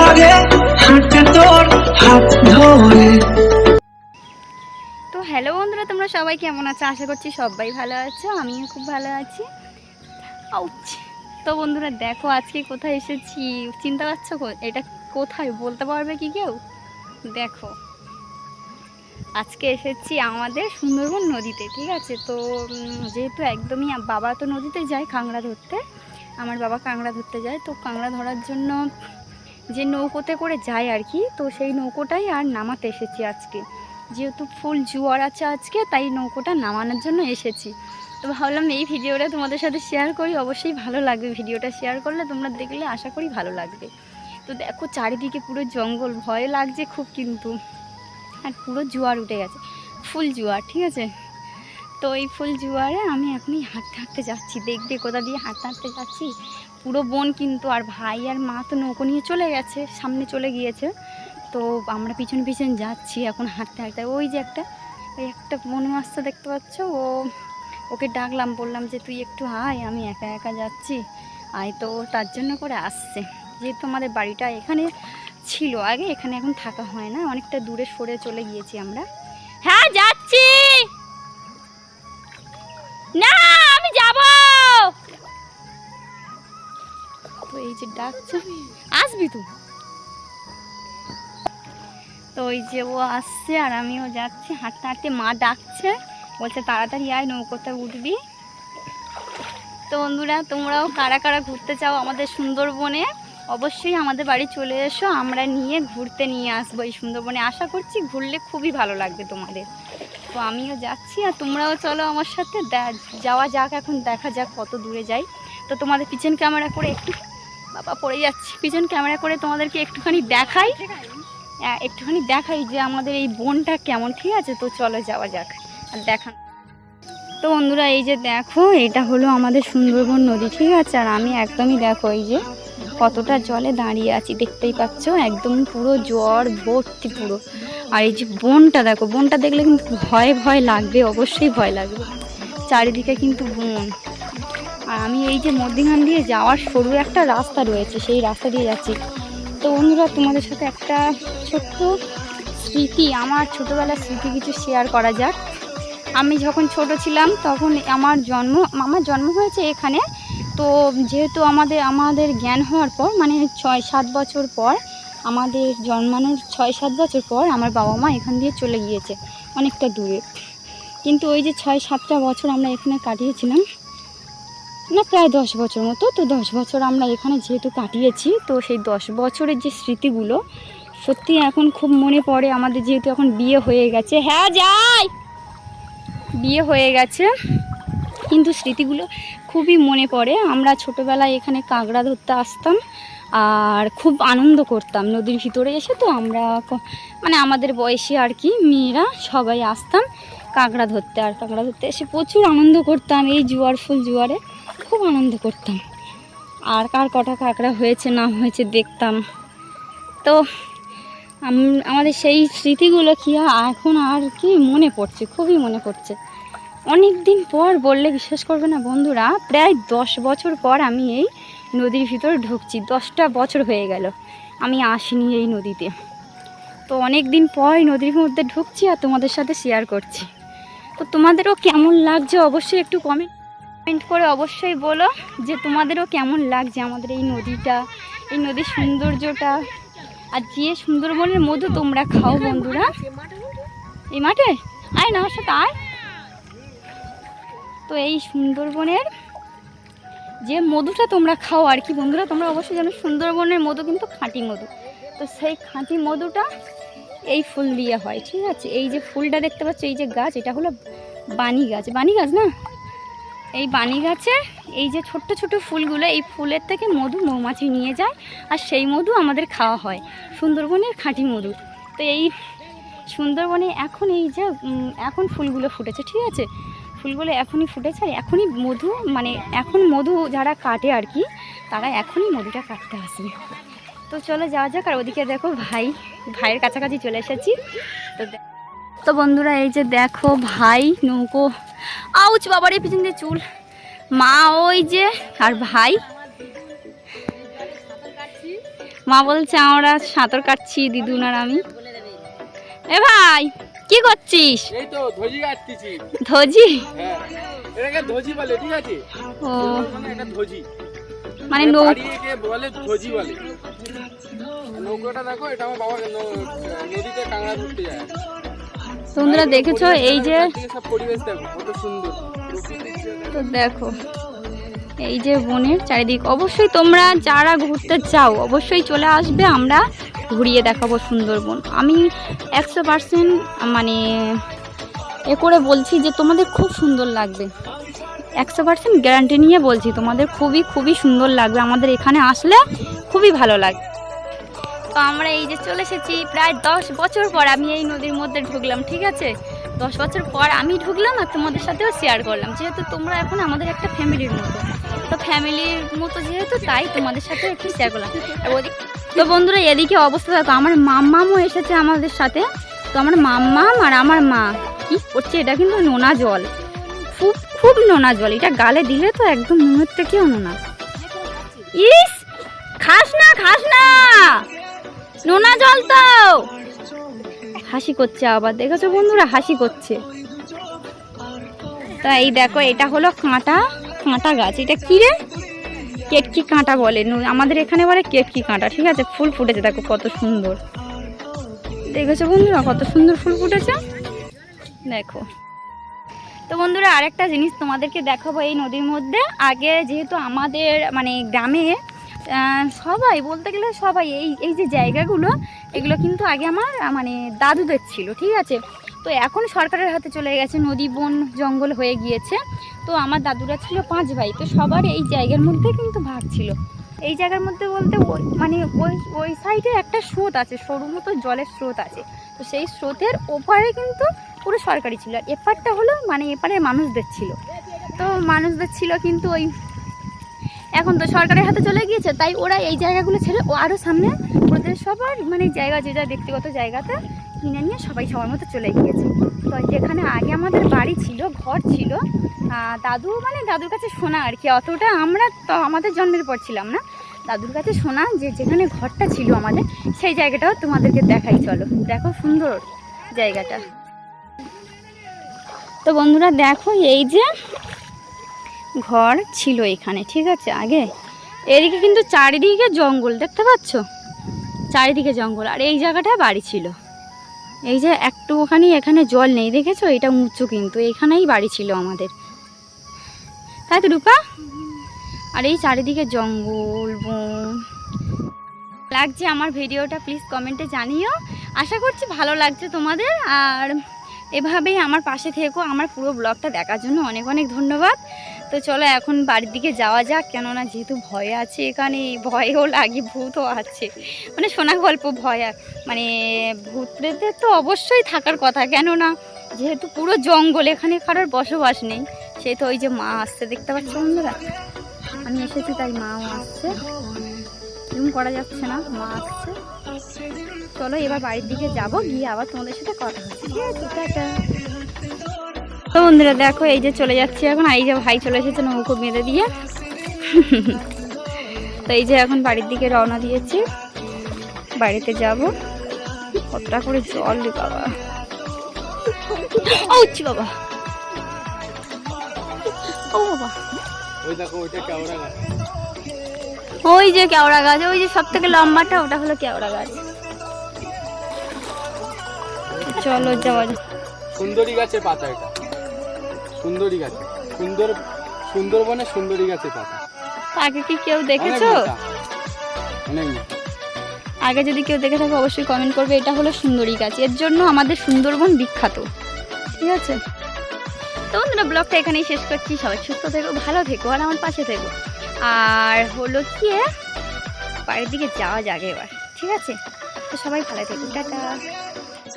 লাগে হাঁটতে তোর হাত ধরে। তো হ্যালো বন্ধুরা, তোমরা সবাই কেমন আছো? আশা করছি সবাই ভালো আছো, আমিও খুব ভালো আছি। আউচ। তো বন্ধুরা দেখো আজকে কোথায় এসেছি, চিনতে পারছো এটা কোথায়? বলতে পারবে কি কেউ? দেখো আজকে এসেছি আমাদের সুন্দরবন নদীতে, ঠিক আছে? তো যেহেতু একদমই বাবা তো নদীতে যায় কাঁকড়া ধরতে, আমার বাবা কাঁকড়া ধরতে যায়, তো কাঁকড়া ধরার জন্য যে নৌকোতে করে যায় আর কি, তো সেই নৌকোটাই আর নামাতে এসেছি আজকে। যেহেতু ফুল জোয়ার আছে আজকে, তাই নৌকোটা নামানোর জন্য এসেছি। তো ভাবলাম এই ভিডিওটা তোমাদের সাথে শেয়ার করি, অবশ্যই ভালো লাগবে। ভিডিওটা শেয়ার করলে তোমরা দেখলে আশা করি ভালো লাগবে। তো দেখো চারিদিকে পুরো জঙ্গল, ভয় লাগছে খুব কিন্তু, আর পুরো জোয়ার উঠে গেছে, ফুল জোয়ার, ঠিক আছে? তো এই ফুল জোয়ারে আমি এখনই হাঁটতে হাঁটতে যাচ্ছি, দেখবে কোথা দিয়ে হাঁটতে হাঁটতে যাচ্ছি। পুরো বন কিন্তু, আর ভাই আর মা তো নৌকো নিয়ে চলে গেছে, সামনে চলে গিয়েছে। তো আমরা পিছন পিছন যাচ্ছি এখন হাঁটতে হাঁটতে। ওই যে একটা বনমাস্তা দেখতে পাচ্ছ, ওকে ডাকলাম, বললাম যে তুই একটু আয়, আমি একা একা যাচ্ছি, আয়। তো তার জন্য করে আসছে। যেহেতু আমাদের বাড়িটা এখানে ছিল আগে, এখানে এখন থাকা হয় না, অনেকটা দূরে সরে চলে গিয়েছি আমরা। হ্যাঁ যাচ্ছি, না আমি যাব। তো এই যে ডাকছে, আসবি তুই? তো ওই যে ও আসছে আর আমিও যাচ্ছি হাঁটতে হাঁটতে। মা ডাকছে, বলছে তাড়াতাড়ি আয়, নৌকোতে উঠবি। তো বন্ধুরা তোমরাও কারা কারা ঘুরতে চাও আমাদের সুন্দরবনে, অবশ্যই আমাদের বাড়ি চলে এসো, আমরা নিয়ে ঘুরতে নিয়ে আসবো এই সুন্দরবনে। আশা করছি ঘুরলে খুবই ভালো লাগবে তোমাদের। তো আমিও যাচ্ছি আর তোমরাও চলো আমার সাথে, যাওয়া যাক, এখন দেখা যাক কত দূরে যাই। তো তোমাদের পিছন ক্যামেরা করে একটু, বাবা পড়ে যাচ্ছি, পিছন ক্যামেরা করে তোমাদেরকে একটুখানি দেখাই যে আমাদের এই বনটা কেমন, ঠিক আছে? তো চলো যাওয়া যাক আর দেখা। তো বন্ধুরা এই যে দেখো, এটা হলো আমাদের সুন্দরবন নদী, ঠিক আছে? আর আমি একদমই দেখো এই যে কতটা জলে দাঁড়িয়ে আছি, দেখতেই পাচ্ছ, একদম পুরো জল ভর্তি পুরো। আর এই যে বনটা দেখো, বনটা দেখলে কিন্তু ভয় ভয় লাগবে, অবশ্যই ভয় লাগবে, চারিদিকে কিন্তু বন। আর আমি এই যে মধ্যিখান দিয়ে যাওয়ার সরু একটা রাস্তা রয়েছে, সেই রাস্তা দিয়ে যাচ্ছি। তো বন্ধুরা তোমাদের সাথে একটা ছোট্ট স্মৃতি, আমার ছোটোবেলার স্মৃতি কিছু শেয়ার করা যাক। আমি যখন ছোট ছিলাম তখন আমার জন্ম হয়েছে এখানে। তো যেহেতু আমাদের জ্ঞান হওয়ার পর, মানে 6-7 বছর পর, আমাদের জন্মানোর 6-7 বছর পর আমার বাবা মা এখান দিয়ে চলে গিয়েছে অনেকটা দূরে। কিন্তু ওই যে 6-7টা বছর আমরা এখানে কাটিয়েছিলাম, না প্রায় 10 বছর মতো। তো 10 বছর আমরা এখানে যেহেতু কাটিয়েছি, তো সেই 10 বছরের যে স্মৃতিগুলো সত্যি এখন খুব মনে পড়ে আমাদের, যেহেতু এখন বিয়ে হয়ে গেছে। হ্যাঁ যাই, বিয়ে হয়ে গেছে, কিন্তু স্মৃতিগুলো খুবই মনে পড়ে। আমরা ছোটোবেলায় এখানে কাঁকড়া ধরতে আসতাম আর খুব আনন্দ করতাম নদীর ভিতরে এসে। তো আমরা মানে আমাদের বয়সী আর কি মেয়েরা সবাই আসতাম কাঁকড়া ধরতে, আর কাঁকড়া ধরতে এসে প্রচুর আনন্দ করতাম। এই ফুল জোয়ারে খুব আনন্দ করতাম, আর কার কটা কাঁকড়া হয়েছে না হয়েছে দেখতাম। তো আমাদের সেই স্মৃতিগুলো কি এখন আর কি মনে পড়ছে, খুবই মনে পড়ছে। অনেক দিন পর, বললে বিশ্বাস করবে না বন্ধুরা, প্রায় 10 বছর পর আমি এই নদীর ভিতরে ঢুকছি। 10টা বছর হয়ে গেল আমি আসিনি এই নদীতে। তো অনেক দিন পর নদীর মধ্যে ঢুকছি আর তোমাদের সাথে শেয়ার করছি। তো তোমাদেরও কেমন লাগছে অবশ্যই একটু কমেন্ট করে অবশ্যই বলো যে তোমাদেরও কেমন লাগছে আমাদের এই নদীটা, এই নদীর সৌন্দর্যটা। আর যে সুন্দরবনের মধু তোমরা খাও বন্ধুরা, এই মাঠে আয় না আমার সাথে আয়। তো এই সুন্দরবনের যে মধুটা তোমরা খাও আর কি বন্ধুরা, তোমরা অবশ্যই জানো সুন্দরবনের মধু কিন্তু খাঁটি মধু। তো সেই খাঁটি মধুটা এই ফুল দিয়ে হয়, ঠিক আছে? এই যে ফুলটা দেখতে পাচ্ছ, এই যে গাছ, এটা হলো বানি গাছ না, এই বানি গাছের এই যে ছোট্ট ছোট ফুলগুলো, এই ফুলের থেকে মধু মৌমাছি নিয়ে যায়, আর সেই মধু আমাদের খাওয়া হয়, সুন্দরবনের খাঁটি মধু। তো এই সুন্দরবনে এখন এই যে এখন ফুলগুলো ফুটেছে, ঠিক আছে? ফুলগুলো এখনই ফুটেছে, আর এখনই মধু, মানে এখন মধু যারা কাটে আর কি, তারা এখনই মধুটা কাটতে আসবে। তো চলো যাওয়া যাক। আর ওদিকে দেখো ভাইয়ের কাছাকাছি চলে এসেছি। তো বন্ধুরা এই যে দেখো ভাই নৌকো, আউচ বাবারে পিছন দিয়ে চুল, মা ওই যে, আর ভাই মা বলছে আমরা সাঁতার কাটছি দিদুন আর আমি। এ ভাই কি করছিস? এই তো ধজি কাটতেছি। ধজি? হ্যাঁ, এটাকে ধজি বলে, ঠিক আছে? ও মানে এটা ধজি, মানে বাড়িকে বলে ধজি বলে। নৌকাটা দেখো, এটা আমার বাবা নদীতে কাঁকড়া ধরতে যায়। তোমরা দেখেছো এই যে সব পরিবেশ দেখো কত সুন্দর। তো দেখো এই যে বনের চারিদিক, অবশ্যই তোমরা যারা ঘুরতে চাও অবশ্যই চলে আসবে, আমরা ঘুরিয়ে দেখাবো সুন্দরবন। আমি 100% মানে এ করে বলছি যে তোমাদের খুব সুন্দর লাগবে, 100% গ্যারান্টি নিয়ে বলছি তোমাদের খুবই খুবই সুন্দর লাগবে, আমাদের এখানে আসলে খুবই ভালো লাগবে। তো আমরা এই যে চলে এসেছি প্রায় 10 বছর পর আমি এই নদীর মধ্যে ঢুকলাম, ঠিক আছে? 10 বছর পর আমি ঢুকলাম আর তোমাদের সাথেও শেয়ার করলাম, যেহেতু তোমরা এখন আমাদের একটা ফ্যামিলির মতো, তো ফ্যামিলির মতো যেহেতু তাই তোমাদের সাথে একটু শেয়ার করলাম। তো বন্ধুরা এদিকে অবস্থা দেখো, আমার মাম্মামও এসেছে আমাদের সাথে। তো আমার মাম্মাম আর আমার মা কি করছে, এটা কিন্তু নোনা জল, খুব খুব নোনা জল, এটা গালে দিলে তো একদম মুখের থেকেও নোনা। ইস খাস না খাস না, নোনা জল তো। হাসি করছে আবার, দেখেছো বন্ধুরা হাসি করছে। তা এই দেখো এটা হলো কাঁটা কাঁটা গাছ, এটা কি রে? কেটকি কাঁটা বলে, আমাদের এখানে বলে কেটকি কাঁটা, ঠিক আছে? ফুল ফুটেছে দেখো কত সুন্দর, দেখেছো বন্ধুরা কত সুন্দর ফুল ফুটেছে দেখো। তো বন্ধুরা আরেকটা জিনিস তোমাদেরকে দেখাবো এই নদীর মধ্যে। আগে যেহেতু আমাদের মানে গ্রামে সবাই বলতে গেলে সবাই এই যে জায়গাগুলো এগুলো কিন্তু আগে আমার মানে দাদুদের ছিল, ঠিক আছে? তো এখন সরকারের হাতে চলে গেছে, নদী বন জঙ্গল হয়ে গিয়েছে। তো আমার দাদুরা ছিল 5 ভাই, তো সবার এই জায়গার মধ্যে কিন্তু ভাগ ছিল। এই জায়গার মধ্যে বলতে মানে ওই সাইডে একটা স্রোত আছে, সরু মতো জলের স্রোত আছে, তো সেই স্রোতের ওপারে কিন্তু পুরো সরকারি ছিল, আর এপারটা হলো মানে এপারে মানুষদের ছিল। তো মানুষদের ছিল কিন্তু ওই এখন তো সরকারের হাতে চলে গিয়েছে, তাই ওরা এই জায়গাগুলো ছেড়ে ও আরও সামনে ওদের সবার মানে জায়গা যে যা ব্যক্তিগত জায়গাতে কিনে নিয়ে সবাই সবার মতো চলে গিয়েছে। তো যেখানে আগে আমাদের বাড়ি ছিল, ঘর ছিল, দাদু মানে দাদুর কাছে শোনা আর কি, অতটা আমরা তো আমাদের জন্মের পর ছিলাম না, দাদুর কাছে শোনা যে যেখানে ঘরটা ছিল আমাদের সেই জায়গাটাও তোমাদেরকে দেখাই, চলো দেখো সুন্দর জায়গাটা। তো বন্ধুরা দেখো এই যে ঘর ছিল এখানে, ঠিক আছে? আগে এদিকে কিন্তু চারিদিকে জঙ্গল দেখতে পাচ্ছ, চারিদিকে জঙ্গল, আর এই জায়গাটা বাড়ি ছিল। এই যে একটুখানি এখানে জল নেই দেখেছো, এটা উঁচু, কিন্তু এখানেই বাড়ি ছিল আমাদের, তাই তো রূপা? আর এই চারিদিকে জঙ্গল বন। লাগছে আমার ভিডিওটা প্লিজ কমেন্টে জানিও, আশা করছি ভালো লাগছে তোমাদের। আর এভাবেই আমার পাশে থেকো, আমার পুরো ব্লগটা দেখার জন্য অনেক অনেক ধন্যবাদ। তো চলো এখন বাড়ির দিকে যাওয়া যাক, কেননা যেহেতু ভয় আছে এখানে, ভয়ও লাগে, ভূতও আছে, মানে শোনা গল্প ভয়, মানে ভূত প্রেতের তো অবশ্যই থাকার কথা, কেননা যেহেতু পুরো জঙ্গল, এখানে কারোর বসবাস নেই। সেহেতু ওই যে মা আসছে দেখতে পাচ্ছ বন্ধুরা, আমি এসেছি তাই মাও আসছে, এরকম করা যাচ্ছে না, মা আসছে। চলো এবার বাড়ির দিকে যাব, গিয়ে আবার তোমাদের সাথে কথা হচ্ছে, ঠিক আছে? টাটা। তো বন্ধুরা দেখো এই যে চলে যাচ্ছি এখন, এই যে ভাই চলে এসেছে নৌকো বেঁধে দিয়ে। তো এই যে এখন বাড়ির দিকে রওনা দিয়েছি, বাড়িতে যাব। কতটা করে জল রে বাবা, ওচ্ছি বাবা, ও বাবা, ওই দেখো ওইটা কেওড়া গাছ, ওই যে কেওড়া গাছ, ওই যে সব থেকে লম্বাটা ওটা হলো কেওড়া গাছ। চলো যাওয়া যাক। সুন্দরী গাছের পাতা, এটা সুন্দরী গাছ, সুন্দরবনে সুন্দরী গাছের পাতা। আগে কি কেউ দেখেছো? অনেক। আগে যদি কেউ দেখে থাকে অবশ্যই কমেন্ট করবে। এটা হলো সুন্দরী গাছ, এর জন্য আমাদের সুন্দরবন বিখ্যাত, ঠিক আছে? তো বন্ধুরা ব্লগটা এখানেই শেষ করছি, সবাই সুস্থ থেকো, ভালো থেকো, আর আমার পাশে থেকো। আর হলো কি বাড়ির দিকে যাওয়া যাবে এবার, ঠিক আছে? তো সবাই ভালো থেকো, টাটা।